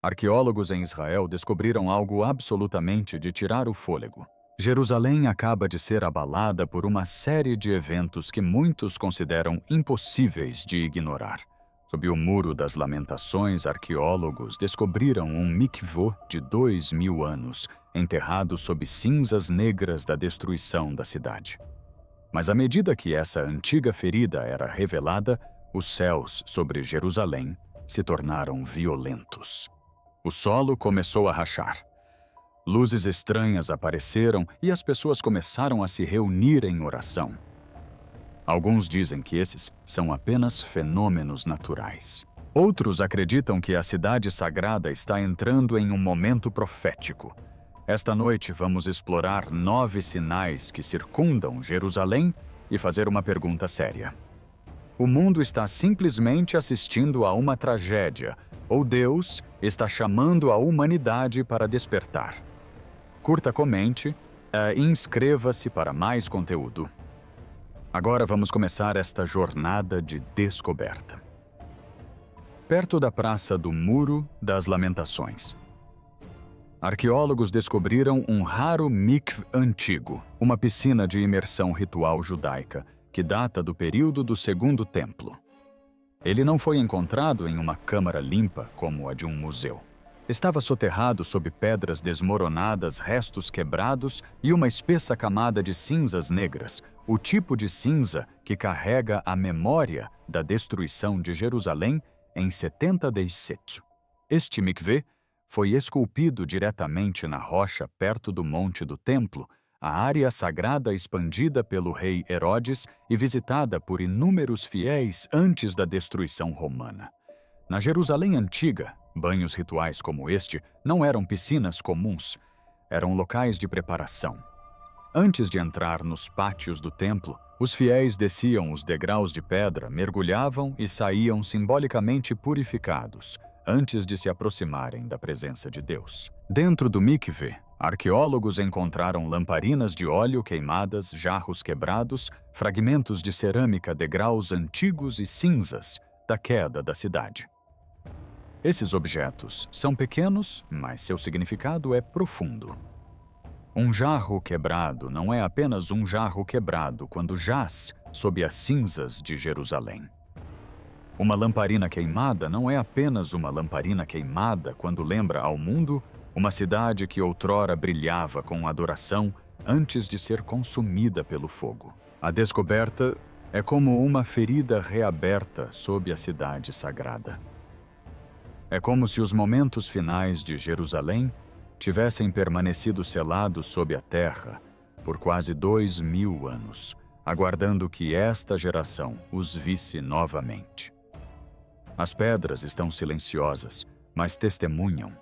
Arqueólogos em Israel descobriram algo absolutamente de tirar o fôlego. Jerusalém acaba de ser abalada por uma série de eventos que muitos consideram impossíveis de ignorar. Sob o Muro das Lamentações, arqueólogos descobriram um mikvô de 2000 anos, enterrado sob cinzas negras da destruição da cidade. Mas à medida que essa antiga ferida era revelada, os céus sobre Jerusalém se tornaram violentos. O solo começou a rachar. Luzes estranhas apareceram e as pessoas começaram a se reunir em oração. Alguns dizem que esses são apenas fenômenos naturais. Outros acreditam que a cidade sagrada está entrando em um momento profético. Esta noite vamos explorar 9 sinais que circundam Jerusalém e fazer uma pergunta séria. O mundo está simplesmente assistindo a uma tragédia, ou Deus está chamando a humanidade para despertar? Curta, comente e inscreva-se para mais conteúdo. Agora vamos começar esta jornada de descoberta. Perto da Praça do Muro das Lamentações, arqueólogos descobriram um raro mikve antigo, uma piscina de imersão ritual judaica, que data do período do Segundo Templo. Ele não foi encontrado em uma câmara limpa como a de um museu. Estava soterrado sob pedras desmoronadas, restos quebrados e uma espessa camada de cinzas negras, o tipo de cinza que carrega a memória da destruição de Jerusalém em 70 d.C. Este mikvê foi esculpido diretamente na rocha perto do Monte do Templo, a área sagrada expandida pelo rei Herodes e visitada por inúmeros fiéis antes da destruição romana. Na Jerusalém antiga, banhos rituais como este não eram piscinas comuns, eram locais de preparação. Antes de entrar nos pátios do templo, os fiéis desciam os degraus de pedra, mergulhavam e saíam simbolicamente purificados, antes de se aproximarem da presença de Deus. Dentro do mikvê, arqueólogos encontraram lamparinas de óleo queimadas, jarros quebrados, fragmentos de cerâmica, degraus antigos e cinzas da queda da cidade. Esses objetos são pequenos, mas seu significado é profundo. Um jarro quebrado não é apenas um jarro quebrado quando jaz sob as cinzas de Jerusalém. Uma lamparina queimada não é apenas uma lamparina queimada quando lembra ao mundo uma cidade que outrora brilhava com adoração antes de ser consumida pelo fogo. A descoberta é como uma ferida reaberta sob a cidade sagrada. É como se os momentos finais de Jerusalém tivessem permanecido selados sob a terra por quase 2000 anos, aguardando que esta geração os visse novamente. As pedras estão silenciosas, mas testemunham.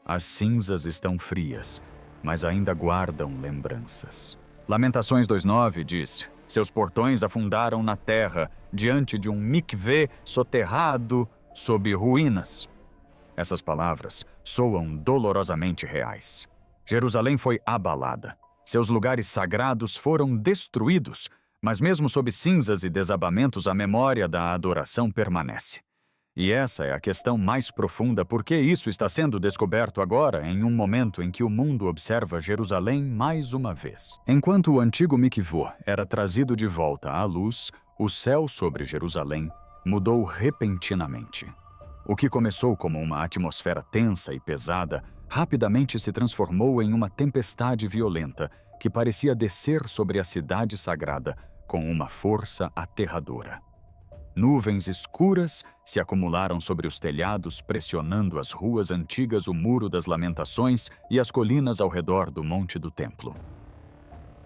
As cinzas estão frias, mas ainda guardam lembranças. Lamentações 2:9 diz: seus portões afundaram na terra, diante de um mikvê soterrado sob ruínas. Essas palavras soam dolorosamente reais. Jerusalém foi abalada. Seus lugares sagrados foram destruídos, mas mesmo sob cinzas e desabamentos, a memória da adoração permanece. E essa é a questão mais profunda: por que isso está sendo descoberto agora, em um momento em que o mundo observa Jerusalém mais uma vez? Enquanto o antigo mikvô era trazido de volta à luz, o céu sobre Jerusalém mudou repentinamente. O que começou como uma atmosfera tensa e pesada, rapidamente se transformou em uma tempestade violenta que parecia descer sobre a cidade sagrada com uma força aterradora. Nuvens escuras se acumularam sobre os telhados, pressionando as ruas antigas, o Muro das Lamentações e as colinas ao redor do Monte do Templo.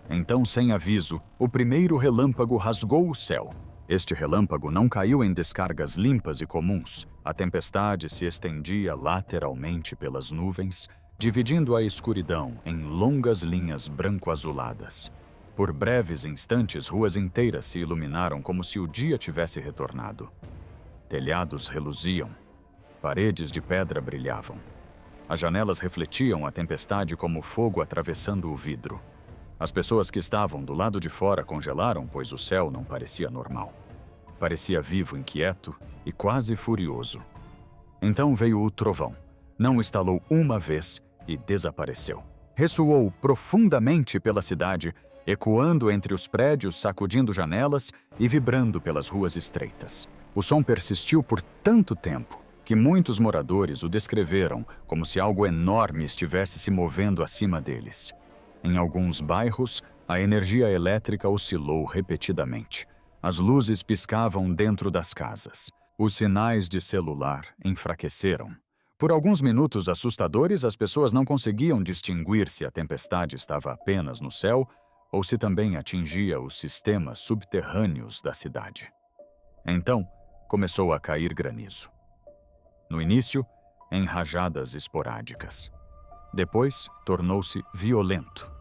Então, sem aviso, o primeiro relâmpago rasgou o céu. Este relâmpago não caiu em descargas limpas e comuns. A tempestade se estendia lateralmente pelas nuvens, dividindo a escuridão em longas linhas branco-azuladas. Por breves instantes, ruas inteiras se iluminaram como se o dia tivesse retornado. Telhados reluziam, paredes de pedra brilhavam. As janelas refletiam a tempestade como fogo atravessando o vidro. As pessoas que estavam do lado de fora congelaram, pois o céu não parecia normal. Parecia vivo, inquieto e quase furioso. Então veio o trovão. Não estalou uma vez e desapareceu. Ressoou profundamente pela cidade, ecoando entre os prédios, sacudindo janelas e vibrando pelas ruas estreitas. O som persistiu por tanto tempo que muitos moradores o descreveram como se algo enorme estivesse se movendo acima deles. Em alguns bairros, a energia elétrica oscilou repetidamente. As luzes piscavam dentro das casas. Os sinais de celular enfraqueceram. Por alguns minutos assustadores, as pessoas não conseguiam distinguir se a tempestade estava apenas no céu ou se também atingia os sistemas subterrâneos da cidade. Então, começou a cair granizo. No início, em rajadas esporádicas. Depois, tornou-se violento.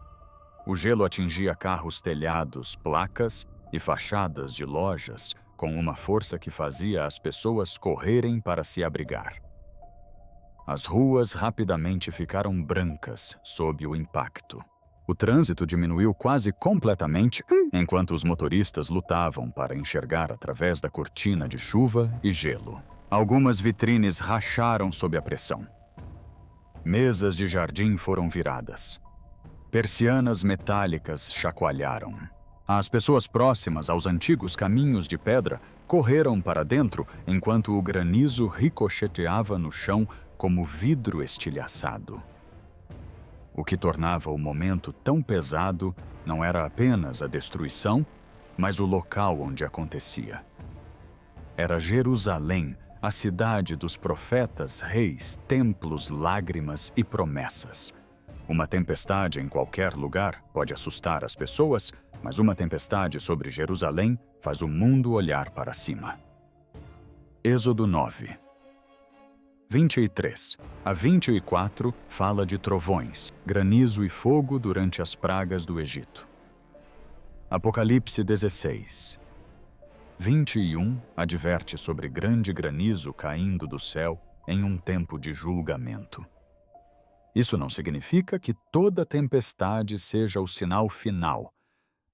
O gelo atingia carros, telhados, placas e fachadas de lojas com uma força que fazia as pessoas correrem para se abrigar. As ruas rapidamente ficaram brancas sob o impacto. O trânsito diminuiu quase completamente enquanto os motoristas lutavam para enxergar através da cortina de chuva e gelo. Algumas vitrines racharam sob a pressão. Mesas de jardim foram viradas. Persianas metálicas chacoalharam. As pessoas próximas aos antigos caminhos de pedra correram para dentro enquanto o granizo ricocheteava no chão como vidro estilhaçado. O que tornava o momento tão pesado não era apenas a destruição, mas o local onde acontecia. Era Jerusalém, a cidade dos profetas, reis, templos, lágrimas e promessas. Uma tempestade em qualquer lugar pode assustar as pessoas, mas uma tempestade sobre Jerusalém faz o mundo olhar para cima. Êxodo 9. 23 a 24 fala de trovões, granizo e fogo durante as pragas do Egito. Apocalipse 16. 21 adverte sobre grande granizo caindo do céu em um tempo de julgamento. Isso não significa que toda tempestade seja o sinal final,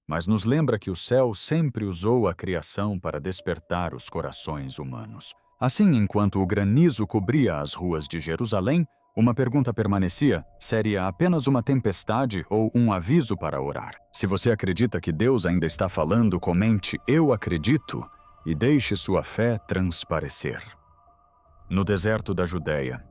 mas nos lembra que o céu sempre usou a criação para despertar os corações humanos. Assim, enquanto o granizo cobria as ruas de Jerusalém, uma pergunta permanecia: seria apenas uma tempestade ou um aviso para orar? Se você acredita que Deus ainda está falando, comente "Eu acredito" e deixe sua fé transparecer. No deserto da Judéia,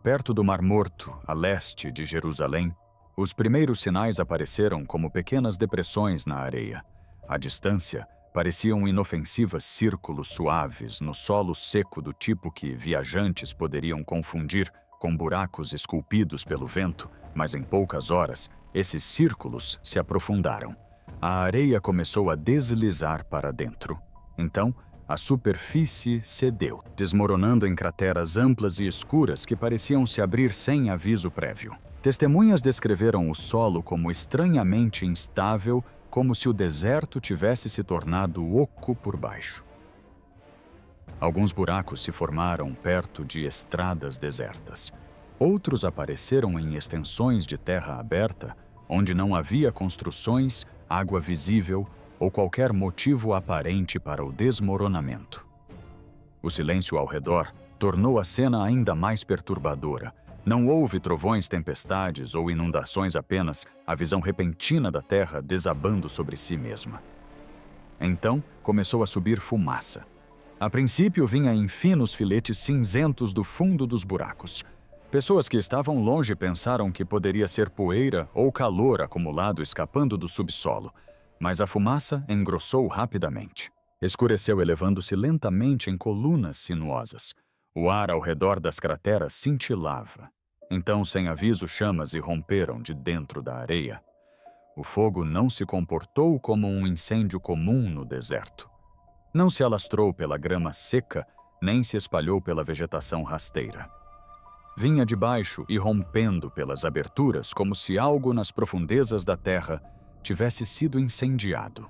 perto do Mar Morto, a leste de Jerusalém, os primeiros sinais apareceram como pequenas depressões na areia. À distância, pareciam inofensivos círculos suaves no solo seco do tipo que viajantes poderiam confundir com buracos esculpidos pelo vento, mas em poucas horas, esses círculos se aprofundaram. A areia começou a deslizar para dentro. Então, a superfície cedeu, desmoronando em crateras amplas e escuras que pareciam se abrir sem aviso prévio. Testemunhas descreveram o solo como estranhamente instável, como se o deserto tivesse se tornado oco por baixo. Alguns buracos se formaram perto de estradas desertas. Outros apareceram em extensões de terra aberta, onde não havia construções, água visível ou qualquer motivo aparente para o desmoronamento. O silêncio ao redor tornou a cena ainda mais perturbadora. Não houve trovões, tempestades ou inundações, apenas a visão repentina da terra desabando sobre si mesma. Então, começou a subir fumaça. A princípio, vinha em finos filetes cinzentos do fundo dos buracos. Pessoas que estavam longe pensaram que poderia ser poeira ou calor acumulado escapando do subsolo, mas a fumaça engrossou rapidamente. Escureceu, elevando-se lentamente em colunas sinuosas. O ar ao redor das crateras cintilava. Então, sem aviso, chamas irromperam de dentro da areia. O fogo não se comportou como um incêndio comum no deserto. Não se alastrou pela grama seca, nem se espalhou pela vegetação rasteira. Vinha de baixo, irrompendo pelas aberturas, como se algo nas profundezas da terra tivesse sido incendiado.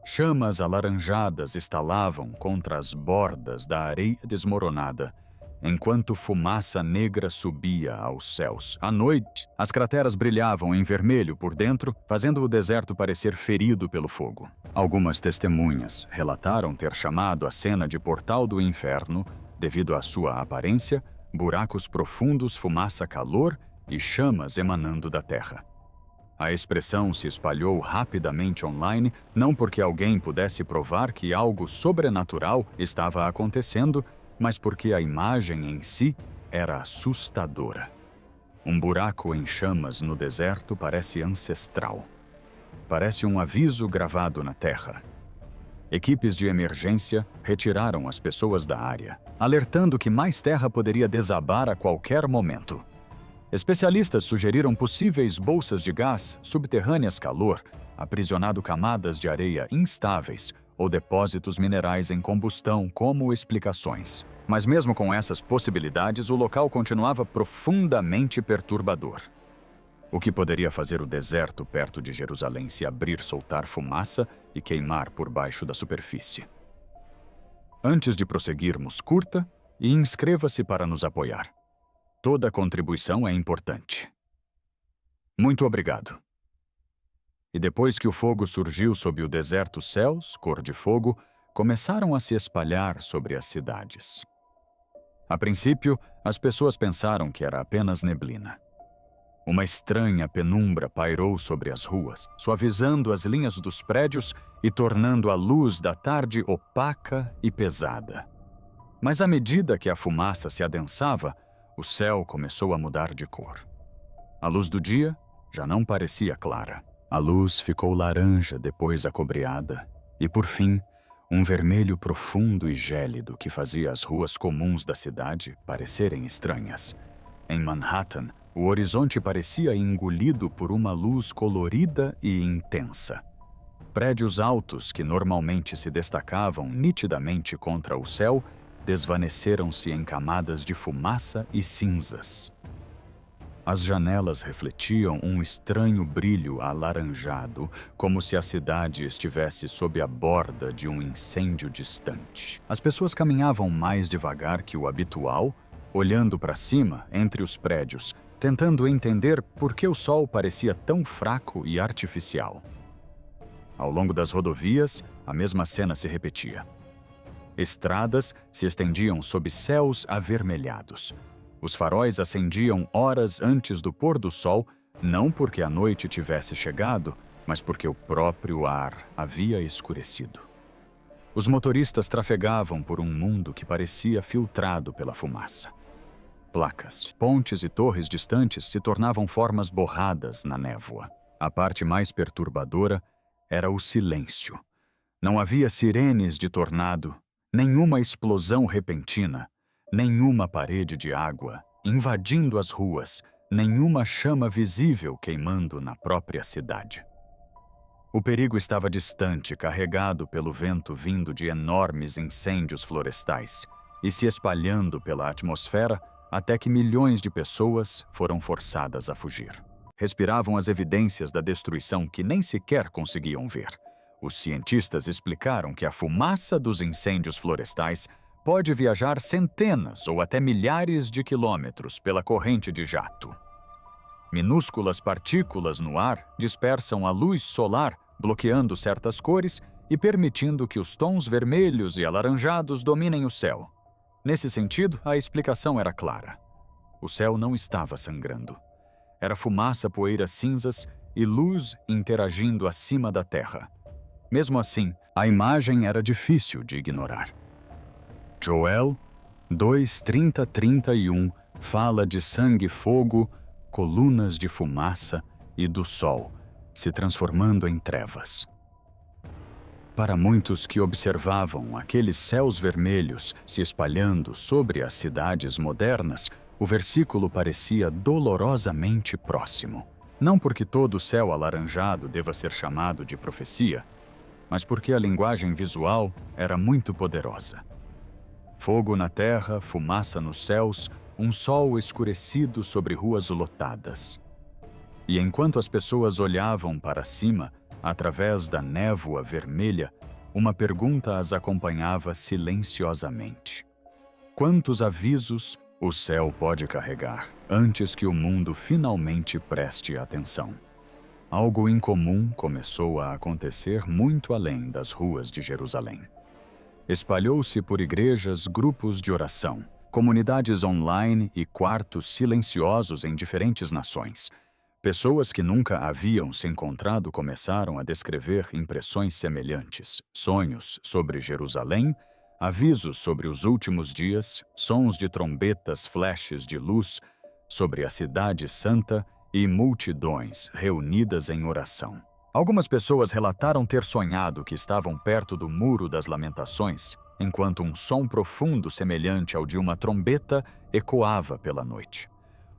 Chamas alaranjadas estalavam contra as bordas da areia desmoronada, enquanto fumaça negra subia aos céus. À noite, as crateras brilhavam em vermelho por dentro, fazendo o deserto parecer ferido pelo fogo. Algumas testemunhas relataram ter chamado a cena de Portal do Inferno, devido à sua aparência, buracos profundos, fumaça, calor e chamas emanando da terra. A expressão se espalhou rapidamente online, não porque alguém pudesse provar que algo sobrenatural estava acontecendo, mas porque a imagem em si era assustadora. Um buraco em chamas no deserto parece ancestral. Parece um aviso gravado na terra. Equipes de emergência retiraram as pessoas da área, alertando que mais terra poderia desabar a qualquer momento. Especialistas sugeriram possíveis bolsas de gás subterrâneas calor, aprisionado camadas de areia instáveis ou depósitos minerais em combustão como explicações. Mas mesmo com essas possibilidades, o local continuava profundamente perturbador. O que poderia fazer o deserto perto de Jerusalém se abrir, soltar fumaça e queimar por baixo da superfície? Antes de prosseguirmos, curta e inscreva-se para nos apoiar. Toda contribuição é importante. Muito obrigado. E depois que o fogo surgiu sob o deserto, céus, cor de fogo, começaram a se espalhar sobre as cidades. A princípio, as pessoas pensaram que era apenas neblina. Uma estranha penumbra pairou sobre as ruas, suavizando as linhas dos prédios e tornando a luz da tarde opaca e pesada. Mas à medida que a fumaça se adensava, o céu começou a mudar de cor. A luz do dia já não parecia clara. A luz ficou laranja, depois acobreada, e por fim, um vermelho profundo e gélido que fazia as ruas comuns da cidade parecerem estranhas. Em Manhattan, o horizonte parecia engolido por uma luz colorida e intensa. Prédios altos que normalmente se destacavam nitidamente contra o céu desvaneceram-se em camadas de fumaça e cinzas. As janelas refletiam um estranho brilho alaranjado, como se a cidade estivesse sob a borda de um incêndio distante. As pessoas caminhavam mais devagar que o habitual, olhando para cima entre os prédios, tentando entender por que o sol parecia tão fraco e artificial. Ao longo das rodovias, a mesma cena se repetia. Estradas se estendiam sob céus avermelhados. Os faróis acendiam horas antes do pôr do sol, não porque a noite tivesse chegado, mas porque o próprio ar havia escurecido. Os motoristas trafegavam por um mundo que parecia filtrado pela fumaça. Placas, pontes e torres distantes se tornavam formas borradas na névoa. A parte mais perturbadora era o silêncio. Não havia sirenes de tornado, nenhuma explosão repentina, nenhuma parede de água invadindo as ruas, nenhuma chama visível queimando na própria cidade. O perigo estava distante, carregado pelo vento vindo de enormes incêndios florestais e se espalhando pela atmosfera até que milhões de pessoas foram forçadas a fugir. Respiravam as evidências da destruição que nem sequer conseguiam ver. Os cientistas explicaram que a fumaça dos incêndios florestais pode viajar centenas ou até milhares de quilômetros pela corrente de jato. Minúsculas partículas no ar dispersam a luz solar, bloqueando certas cores e permitindo que os tons vermelhos e alaranjados dominem o céu. Nesse sentido, a explicação era clara. O céu não estava sangrando. Era fumaça, poeira, cinzas e luz interagindo acima da terra. Mesmo assim, a imagem era difícil de ignorar. Joel 2:30-31 fala de sangue, fogo, colunas de fumaça e do sol se transformando em trevas. Para muitos que observavam aqueles céus vermelhos se espalhando sobre as cidades modernas, o versículo parecia dolorosamente próximo. Não porque todo o céu alaranjado deva ser chamado de profecia, mas porque a linguagem visual era muito poderosa. Fogo na terra, fumaça nos céus, um sol escurecido sobre ruas lotadas. E enquanto as pessoas olhavam para cima, através da névoa vermelha, uma pergunta as acompanhava silenciosamente. Quantos avisos o céu pode carregar antes que o mundo finalmente preste atenção? Algo incomum começou a acontecer muito além das ruas de Jerusalém. Espalhou-se por igrejas, grupos de oração, comunidades online e quartos silenciosos em diferentes nações. Pessoas que nunca haviam se encontrado começaram a descrever impressões semelhantes, sonhos sobre Jerusalém, avisos sobre os últimos dias, sons de trombetas, flashes de luz sobre a cidade santa e multidões reunidas em oração. Algumas pessoas relataram ter sonhado que estavam perto do Muro das Lamentações, enquanto um som profundo semelhante ao de uma trombeta ecoava pela noite.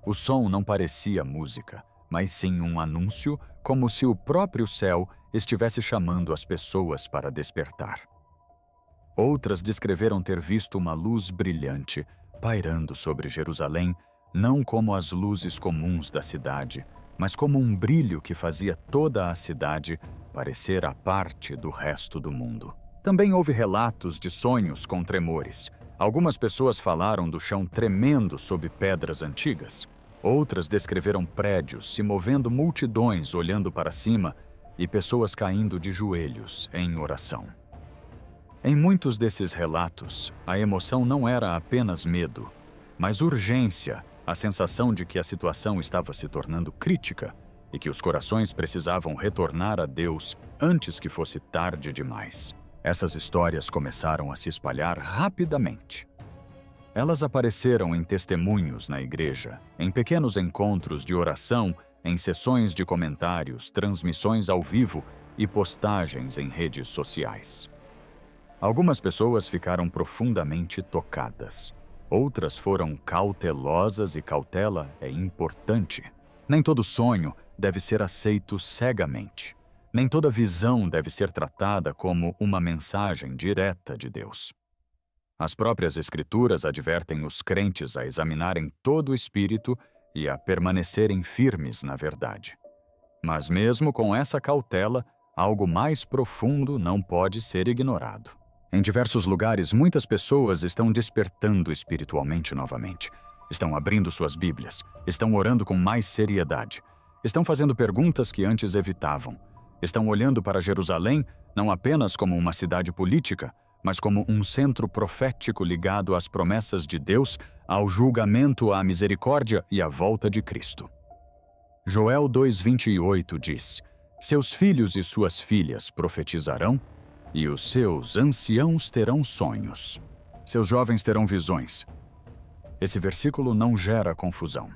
O som não parecia música, mas sim um anúncio, como se o próprio céu estivesse chamando as pessoas para despertar. Outras descreveram ter visto uma luz brilhante pairando sobre Jerusalém, não como as luzes comuns da cidade, mas como um brilho que fazia toda a cidade parecer à parte do resto do mundo. Também houve relatos de sonhos com tremores. Algumas pessoas falaram do chão tremendo sob pedras antigas. Outras descreveram prédios se movendo, multidões olhando para cima e pessoas caindo de joelhos em oração. Em muitos desses relatos, a emoção não era apenas medo, mas urgência, a sensação de que a situação estava se tornando crítica e que os corações precisavam retornar a Deus antes que fosse tarde demais. Essas histórias começaram a se espalhar rapidamente. Elas apareceram em testemunhos na igreja, em pequenos encontros de oração, em sessões de comentários, transmissões ao vivo e postagens em redes sociais. Algumas pessoas ficaram profundamente tocadas. Outras foram cautelosas e cautela é importante. Nem todo sonho deve ser aceito cegamente. Nem toda visão deve ser tratada como uma mensagem direta de Deus. As próprias Escrituras advertem os crentes a examinarem todo o espírito e a permanecerem firmes na verdade. Mas mesmo com essa cautela, algo mais profundo não pode ser ignorado. Em diversos lugares, muitas pessoas estão despertando espiritualmente novamente. Estão abrindo suas Bíblias, estão orando com mais seriedade, estão fazendo perguntas que antes evitavam. Estão olhando para Jerusalém não apenas como uma cidade política, mas como um centro profético ligado às promessas de Deus, ao julgamento, à misericórdia e à volta de Cristo. Joel 2:28 diz: "Seus filhos e suas filhas profetizarão, e os seus anciãos terão sonhos. Seus jovens terão visões." Esse versículo não gera confusão.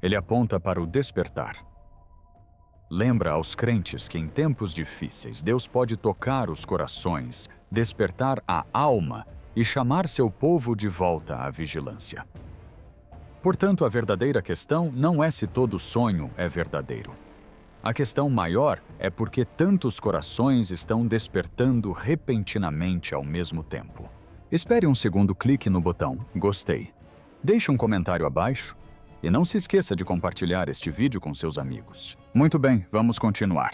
Ele aponta para o despertar. Lembra aos crentes que em tempos difíceis Deus pode tocar os corações, despertar a alma e chamar seu povo de volta à vigilância. Portanto, a verdadeira questão não é se todo sonho é verdadeiro. A questão maior é porque tantos corações estão despertando repentinamente ao mesmo tempo. Espere um segundo, clique no botão "Gostei". Deixe um comentário abaixo e não se esqueça de compartilhar este vídeo com seus amigos. Muito bem, vamos continuar.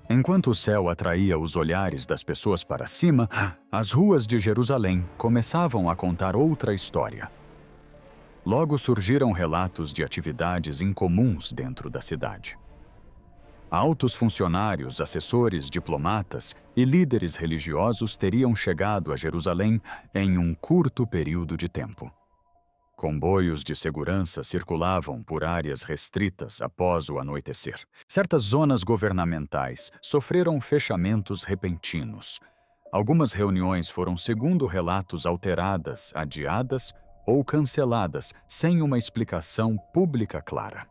Enquanto o céu atraía os olhares das pessoas para cima, as ruas de Jerusalém começavam a contar outra história. Logo surgiram relatos de atividades incomuns dentro da cidade. Altos funcionários, assessores, diplomatas e líderes religiosos teriam chegado a Jerusalém em um curto período de tempo. Comboios de segurança circulavam por áreas restritas após o anoitecer. Certas zonas governamentais sofreram fechamentos repentinos. Algumas reuniões foram, segundo relatos, alteradas, adiadas ou canceladas, sem uma explicação pública clara.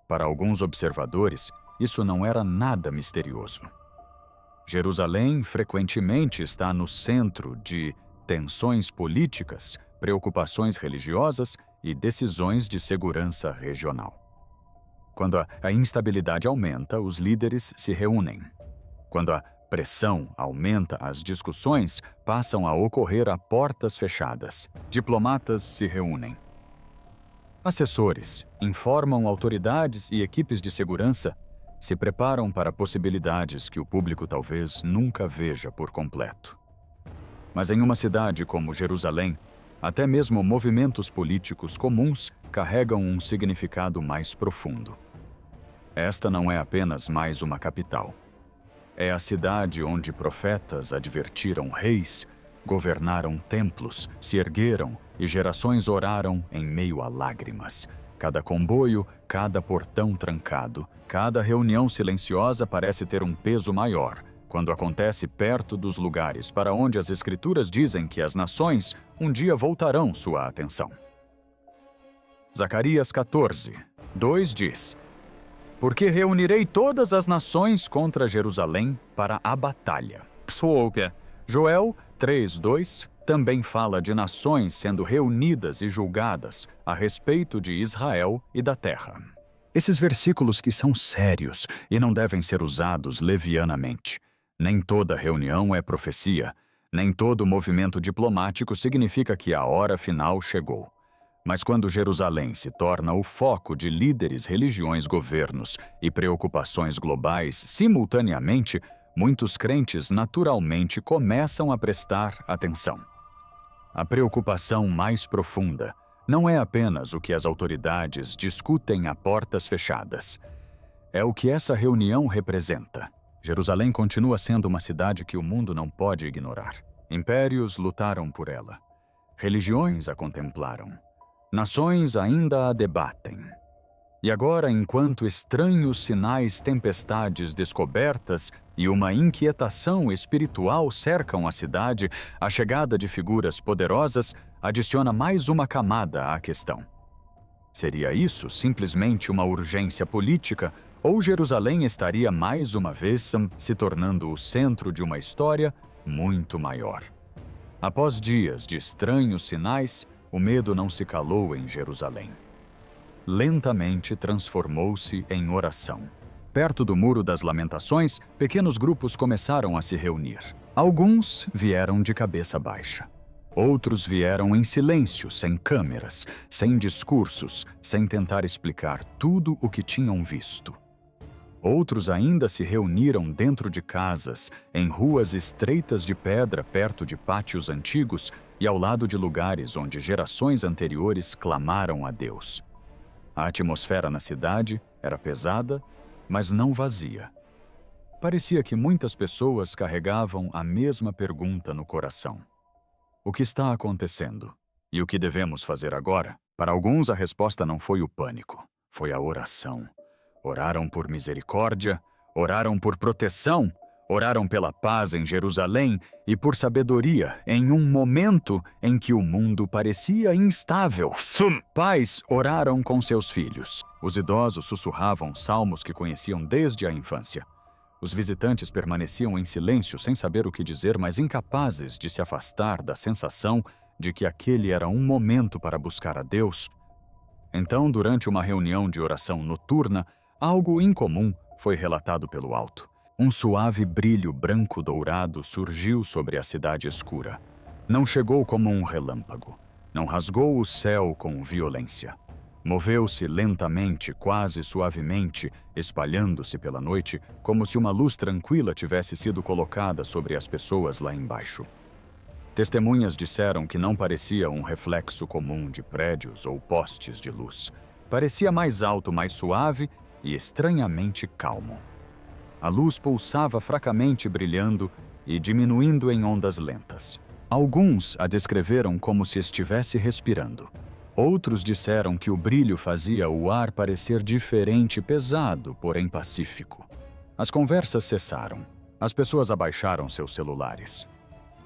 Para alguns observadores, isso não era nada misterioso. Jerusalém frequentemente está no centro de tensões políticas, preocupações religiosas e decisões de segurança regional. Quando a instabilidade aumenta, os líderes se reúnem. Quando a pressão aumenta, as discussões passam a ocorrer a portas fechadas. Diplomatas se reúnem. Assessores informam autoridades e equipes de segurança se preparam para possibilidades que o público talvez nunca veja por completo. Mas em uma cidade como Jerusalém, até mesmo movimentos políticos comuns carregam um significado mais profundo. Esta não é apenas mais uma capital. É a cidade onde profetas advertiram reis, governaram templos, se ergueram e gerações oraram em meio a lágrimas. Cada comboio, cada portão trancado, cada reunião silenciosa parece ter um peso maior quando acontece perto dos lugares para onde as Escrituras dizem que as nações um dia voltarão sua atenção. Zacarias 14, 2 diz: Porque reunirei todas as nações contra Jerusalém para a batalha. Joel 3:2 também fala de nações sendo reunidas e julgadas a respeito de Israel e da terra. Esses versículos que são sérios e não devem ser usados levianamente. Nem toda reunião é profecia, nem todo movimento diplomático significa que a hora final chegou. Mas quando Jerusalém se torna o foco de líderes, religiões, governos e preocupações globais simultaneamente, muitos crentes naturalmente começam a prestar atenção. A preocupação mais profunda não é apenas o que as autoridades discutem a portas fechadas. É o que essa reunião representa. Jerusalém continua sendo uma cidade que o mundo não pode ignorar. Impérios lutaram por ela. Religiões a contemplaram. Nações ainda a debatem. E agora, enquanto estranhos sinais, tempestades descobertas e uma inquietação espiritual cercam a cidade, a chegada de figuras poderosas adiciona mais uma camada à questão. Seria isso simplesmente uma urgência política, ou Jerusalém estaria mais uma vez se tornando o centro de uma história muito maior? Após dias de estranhos sinais, o medo não se calou em Jerusalém. Lentamente transformou-se em oração. Perto do Muro das Lamentações, pequenos grupos começaram a se reunir. Alguns vieram de cabeça baixa. Outros vieram em silêncio, sem câmeras, sem discursos, sem tentar explicar tudo o que tinham visto. Outros ainda se reuniram dentro de casas, em ruas estreitas de pedra perto de pátios antigos e ao lado de lugares onde gerações anteriores clamaram a Deus. A atmosfera na cidade era pesada, mas não vazia. Parecia que muitas pessoas carregavam a mesma pergunta no coração: o que está acontecendo? E o que devemos fazer agora? Para alguns, a resposta não foi o pânico, foi a oração. Oraram por misericórdia, oraram por proteção, oraram pela paz em Jerusalém e por sabedoria em um momento em que o mundo parecia instável. Pais oraram com seus filhos. Os idosos sussurravam salmos que conheciam desde a infância. Os visitantes permaneciam em silêncio sem saber o que dizer, mas incapazes de se afastar da sensação de que aquele era um momento para buscar a Deus. Então, durante uma reunião de oração noturna, algo incomum foi relatado pelo alto. Um suave brilho branco-dourado surgiu sobre a cidade escura. Não chegou como um relâmpago. Não rasgou o céu com violência. Moveu-se lentamente, quase suavemente, espalhando-se pela noite, como se uma luz tranquila tivesse sido colocada sobre as pessoas lá embaixo. Testemunhas disseram que não parecia um reflexo comum de prédios ou postes de luz. Parecia mais alto, mais suave e estranhamente calmo. A luz pulsava fracamente, brilhando e diminuindo em ondas lentas. Alguns a descreveram como se estivesse respirando. Outros disseram que o brilho fazia o ar parecer diferente, pesado, porém pacífico. As conversas cessaram. As pessoas abaixaram seus celulares.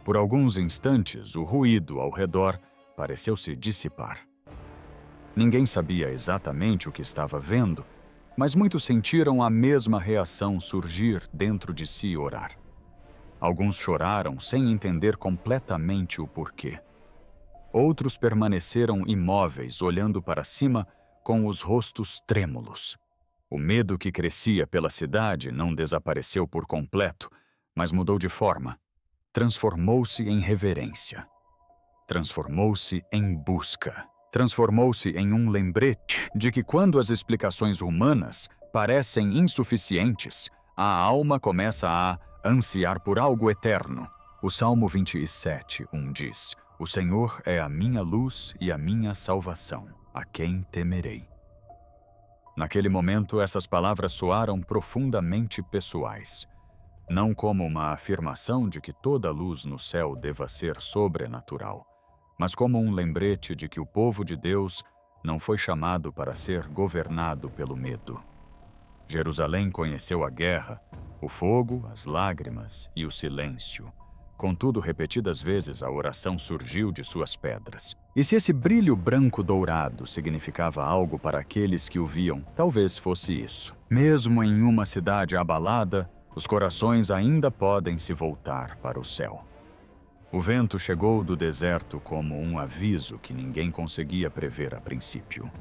Por alguns instantes, o ruído ao redor pareceu se dissipar. Ninguém sabia exatamente o que estava vendo, mas muitos sentiram a mesma reação surgir dentro de si e orar. Alguns choraram sem entender completamente o porquê. Outros permaneceram imóveis, olhando para cima com os rostos trêmulos. O medo que crescia pela cidade não desapareceu por completo, mas mudou de forma. Transformou-se em reverência. Transformou-se em busca. Transformou-se em um lembrete de que quando as explicações humanas parecem insuficientes, a alma começa a ansiar por algo eterno. O Salmo 27:1 diz: O Senhor é a minha luz e a minha salvação, a quem temerei. Naquele momento, essas palavras soaram profundamente pessoais. não como uma afirmação de que toda luz no céu deva ser sobrenatural, mas como um lembrete de que o povo de Deus não foi chamado para ser governado pelo medo. Jerusalém conheceu a guerra, o fogo, as lágrimas e o silêncio. Contudo, repetidas vezes a oração surgiu de suas pedras. E se esse brilho branco-dourado significava algo para aqueles que o viam, talvez fosse isso. Mesmo em uma cidade abalada, os corações ainda podem se voltar para o céu. O vento chegou do deserto como um aviso que ninguém conseguia prever a princípio.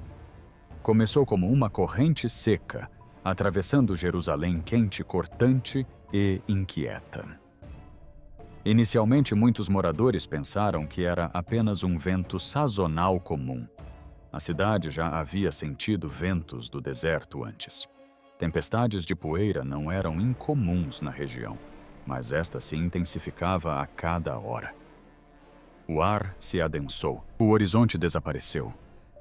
Começou como uma corrente seca, atravessando Jerusalém quente, cortante e inquieta. Inicialmente, muitos moradores pensaram que era apenas um vento sazonal comum. A cidade já havia sentido ventos do deserto antes. Tempestades de poeira não eram incomuns na região, mas esta se intensificava a cada hora. O ar se adensou, o horizonte desapareceu.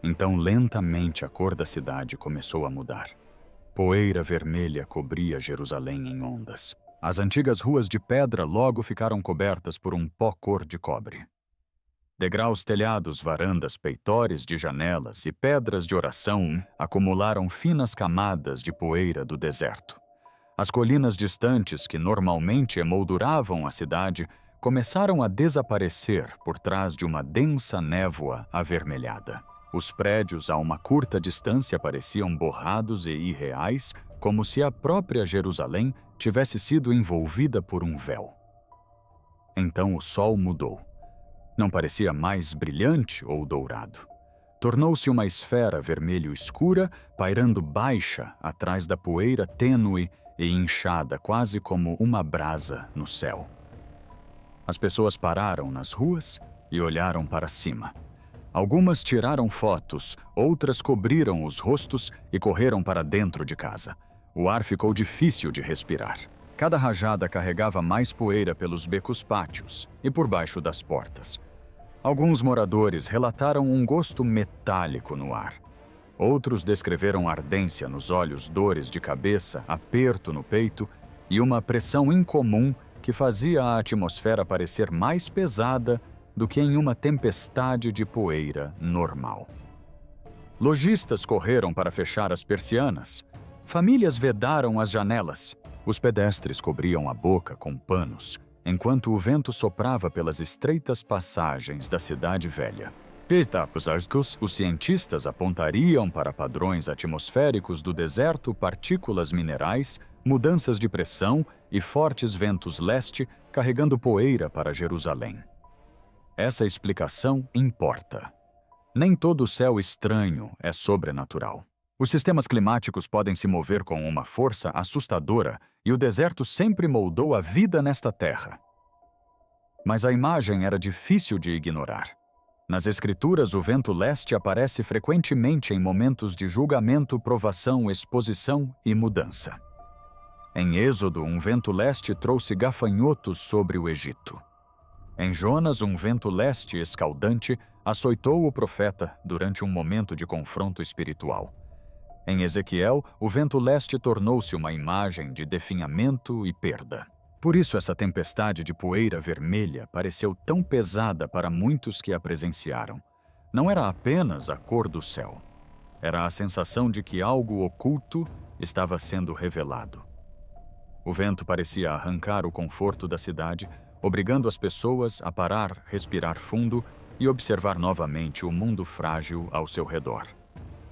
Então, lentamente, a cor da cidade começou a mudar. Poeira vermelha cobria Jerusalém em ondas. As antigas ruas de pedra logo ficaram cobertas por um pó cor de cobre. Degraus, telhados, varandas, peitores de janelas e pedras de oração acumularam finas camadas de poeira do deserto. As colinas distantes que normalmente emolduravam a cidade começaram a desaparecer por trás de uma densa névoa avermelhada. Os prédios a uma curta distância pareciam borrados e irreais, como se a própria Jerusalém tivesse sido envolvida por um véu. Então o sol mudou. Não parecia mais brilhante ou dourado. Tornou-se uma esfera vermelho escura, pairando baixa atrás da poeira tênue e inchada, quase como uma brasa no céu. As pessoas pararam nas ruas e olharam para cima. Algumas tiraram fotos, outras cobriram os rostos e correram para dentro de casa. O ar ficou difícil de respirar. Cada rajada carregava mais poeira pelos becos pátios e por baixo das portas. Alguns moradores relataram um gosto metálico no ar. Outros descreveram ardência nos olhos, dores de cabeça, aperto no peito e uma pressão incomum que fazia a atmosfera parecer mais pesada do que em uma tempestade de poeira normal. Lojistas correram para fechar as persianas. Famílias vedaram as janelas. Os pedestres cobriam a boca com panos, enquanto o vento soprava pelas estreitas passagens da cidade velha. Os cientistas apontariam para padrões atmosféricos do deserto, partículas minerais, mudanças de pressão e fortes ventos leste carregando poeira para Jerusalém. Essa explicação importa. Nem todo céu estranho é sobrenatural. Os sistemas climáticos podem se mover com uma força assustadora e o deserto sempre moldou a vida nesta terra. Mas a imagem era difícil de ignorar. Nas Escrituras, o vento leste aparece frequentemente em momentos de julgamento, provação, exposição e mudança. Em Êxodo, um vento leste trouxe gafanhotos sobre o Egito. Em Jonas, um vento leste escaldante açoitou o profeta durante um momento de confronto espiritual. Em Ezequiel, o vento leste tornou-se uma imagem de definhamento e perda. Por isso, essa tempestade de poeira vermelha pareceu tão pesada para muitos que a presenciaram. Não era apenas a cor do céu. Era a sensação de que algo oculto estava sendo revelado. O vento parecia arrancar o conforto da cidade, obrigando as pessoas a parar, respirar fundo e observar novamente o mundo frágil ao seu redor.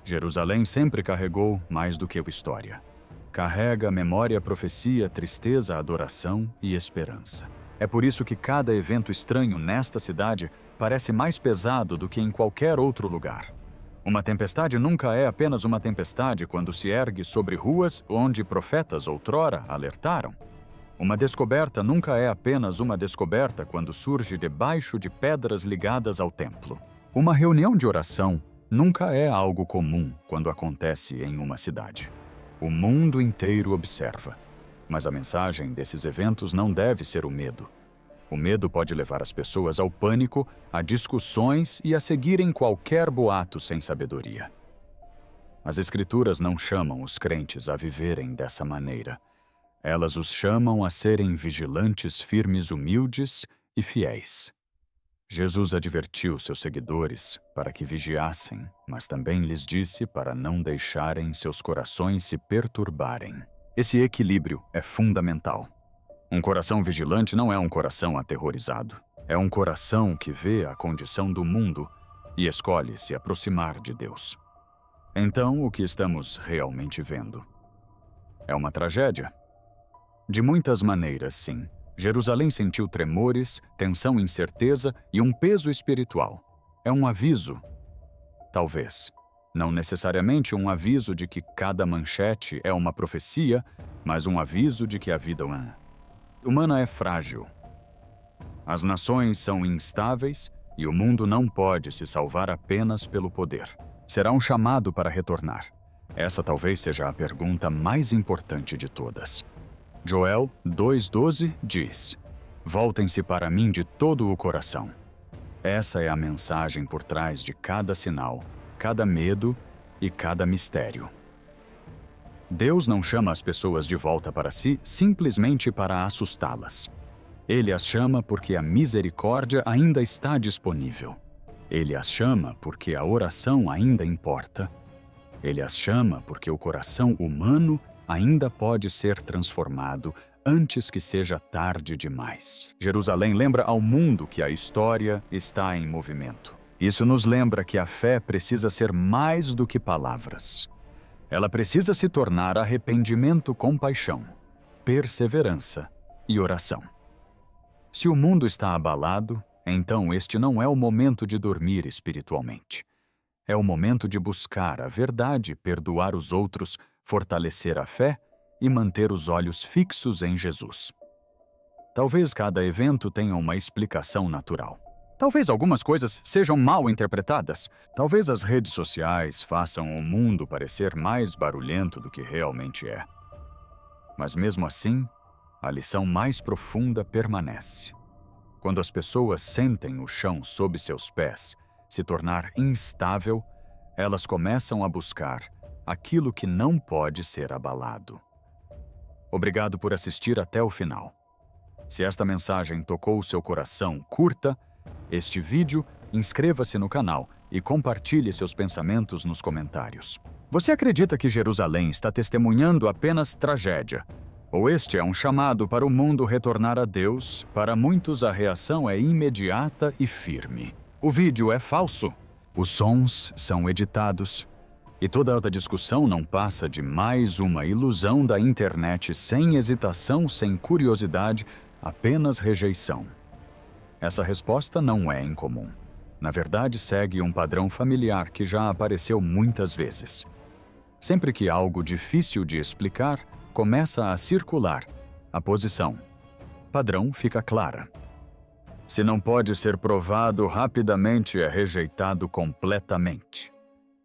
Jerusalém sempre carregou mais do que história. Carrega memória, profecia, tristeza, adoração e esperança. É por isso que cada evento estranho nesta cidade parece mais pesado do que em qualquer outro lugar. Uma tempestade nunca é apenas uma tempestade quando se ergue sobre ruas onde profetas outrora alertaram. Uma descoberta nunca é apenas uma descoberta quando surge debaixo de pedras ligadas ao templo. Uma reunião de oração nunca é algo comum quando acontece em uma cidade. O mundo inteiro observa. Mas a mensagem desses eventos não deve ser o medo. O medo pode levar as pessoas ao pânico, a discussões e a seguirem qualquer boato sem sabedoria. As Escrituras não chamam os crentes a viverem dessa maneira. Elas os chamam a serem vigilantes, firmes, humildes e fiéis. Jesus advertiu seus seguidores para que vigiassem, mas também lhes disse para não deixarem seus corações se perturbarem. Esse equilíbrio é fundamental. Um coração vigilante não é um coração aterrorizado. É um coração que vê a condição do mundo e escolhe se aproximar de Deus. Então, o que estamos realmente vendo? É uma tragédia? De muitas maneiras, sim. Jerusalém sentiu tremores, tensão e incerteza e um peso espiritual. É um aviso? Talvez. Não necessariamente um aviso de que cada manchete é uma profecia, mas um aviso de que a vida humana é frágil. As nações são instáveis e o mundo não pode se salvar apenas pelo poder. Será um chamado para retornar. Essa talvez seja a pergunta mais importante de todas. Joel 2,12 diz: "Voltem-se para mim de todo o coração." Essa é a mensagem por trás de cada sinal, cada medo e cada mistério. Deus não chama as pessoas de volta para si simplesmente para assustá-las. Ele as chama porque a misericórdia ainda está disponível. Ele as chama porque a oração ainda importa. Ele as chama porque o coração humano ainda pode ser transformado antes que seja tarde demais. Jerusalém lembra ao mundo que a história está em movimento. Isso nos lembra que a fé precisa ser mais do que palavras. Ela precisa se tornar arrependimento com paixão, perseverança e oração. Se o mundo está abalado, então este não é o momento de dormir espiritualmente. É o momento de buscar a verdade, perdoar os outros, fortalecer a fé e manter os olhos fixos em Jesus. Talvez cada evento tenha uma explicação natural. Talvez algumas coisas sejam mal interpretadas. Talvez as redes sociais façam o mundo parecer mais barulhento do que realmente é. Mas mesmo assim, a lição mais profunda permanece. Quando as pessoas sentem o chão sob seus pés se tornar instável, elas começam a buscar aquilo que não pode ser abalado. Obrigado por assistir até o final. Se esta mensagem tocou o seu coração, curta este vídeo, inscreva-se no canal e compartilhe seus pensamentos nos comentários. Você acredita que Jerusalém está testemunhando apenas tragédia? Ou este é um chamado para o mundo retornar a Deus? Para muitos, a reação é imediata e firme. O vídeo é falso. Os sons são editados. E toda a discussão não passa de mais uma ilusão da internet, sem hesitação, sem curiosidade, apenas rejeição. Essa resposta não é incomum. Na verdade, segue um padrão familiar que já apareceu muitas vezes. Sempre que algo difícil de explicar começa a circular, a posição padrão fica clara. Se não pode ser provado rapidamente, é rejeitado completamente.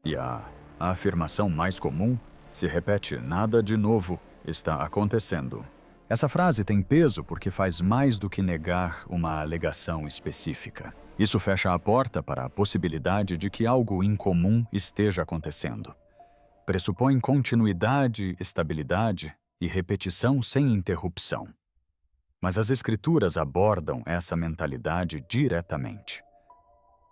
E a afirmação mais comum se repete: nada de novo está acontecendo. Essa frase tem peso porque faz mais do que negar uma alegação específica. Isso fecha a porta para a possibilidade de que algo incomum esteja acontecendo. Pressupõe continuidade, estabilidade e repetição sem interrupção. Mas as Escrituras abordam essa mentalidade diretamente.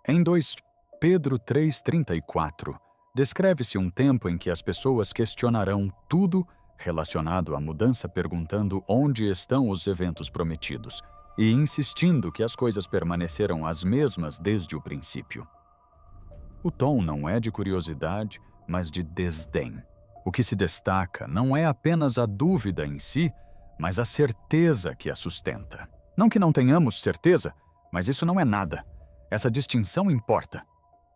Em 2 Pedro 3,34, descreve-se um tempo em que as pessoas questionarão tudo relacionado à mudança, perguntando onde estão os eventos prometidos e insistindo que as coisas permaneceram as mesmas desde o princípio. O tom não é de curiosidade, mas de desdém. O que se destaca não é apenas a dúvida em si, mas a certeza que a sustenta. Não que não tenhamos certeza, mas isso não é nada. Essa distinção importa,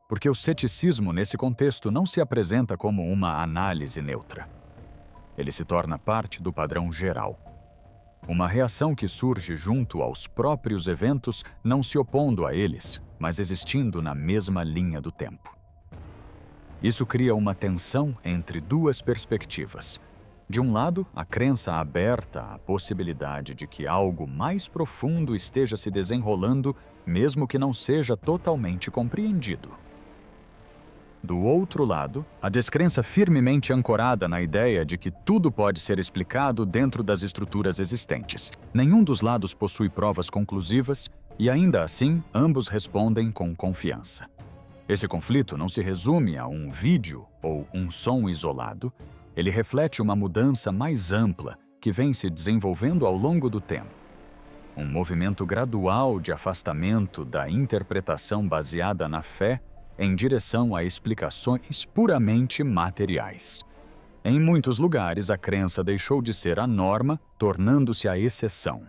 porque o ceticismo nesse contexto não se apresenta como uma análise neutra. Ele se torna parte do padrão geral. Uma reação que surge junto aos próprios eventos, não se opondo a eles, mas existindo na mesma linha do tempo. Isso cria uma tensão entre duas perspectivas. De um lado, a crença aberta à possibilidade de que algo mais profundo esteja se desenrolando, mesmo que não seja totalmente compreendido. Do outro lado, a descrença firmemente ancorada na ideia de que tudo pode ser explicado dentro das estruturas existentes. Nenhum dos lados possui provas conclusivas e, ainda assim, ambos respondem com confiança. Esse conflito não se resume a um vídeo ou um som isolado, ele reflete uma mudança mais ampla que vem se desenvolvendo ao longo do tempo. Um movimento gradual de afastamento da interpretação baseada na fé em direção a explicações puramente materiais. Em muitos lugares, a crença deixou de ser a norma, tornando-se a exceção.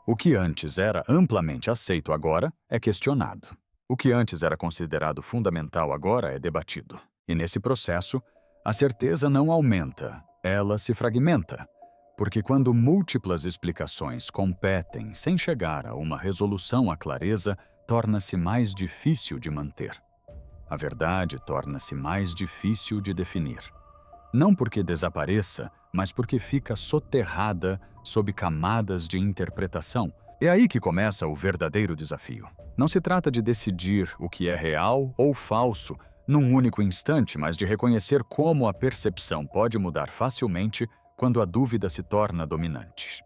O que antes era amplamente aceito agora é questionado. O que antes era considerado fundamental agora é debatido. E nesse processo, a certeza não aumenta, ela se fragmenta. Porque quando múltiplas explicações competem sem chegar a uma resolução à clareza, torna-se mais difícil de manter. A verdade torna-se mais difícil de definir. Não porque desapareça, mas porque fica soterrada sob camadas de interpretação. É aí que começa o verdadeiro desafio. Não se trata de decidir o que é real ou falso num único instante, mas de reconhecer como a percepção pode mudar facilmente quando a dúvida se torna dominante.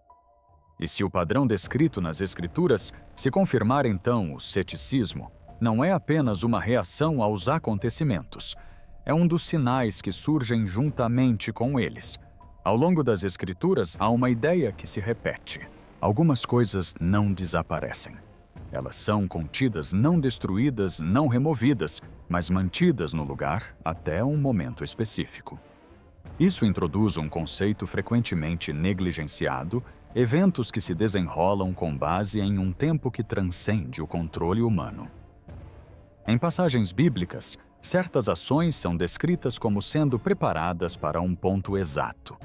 E se o padrão descrito nas Escrituras se confirmar então o ceticismo, não é apenas uma reação aos acontecimentos, é um dos sinais que surgem juntamente com eles. Ao longo das Escrituras, há uma ideia que se repete. Algumas coisas não desaparecem. Elas são contidas, não destruídas, não removidas, mas mantidas no lugar até um momento específico. Isso introduz um conceito frequentemente negligenciado, eventos que se desenrolam com base em um tempo que transcende o controle humano. Em passagens bíblicas, certas ações são descritas como sendo preparadas para um ponto exato.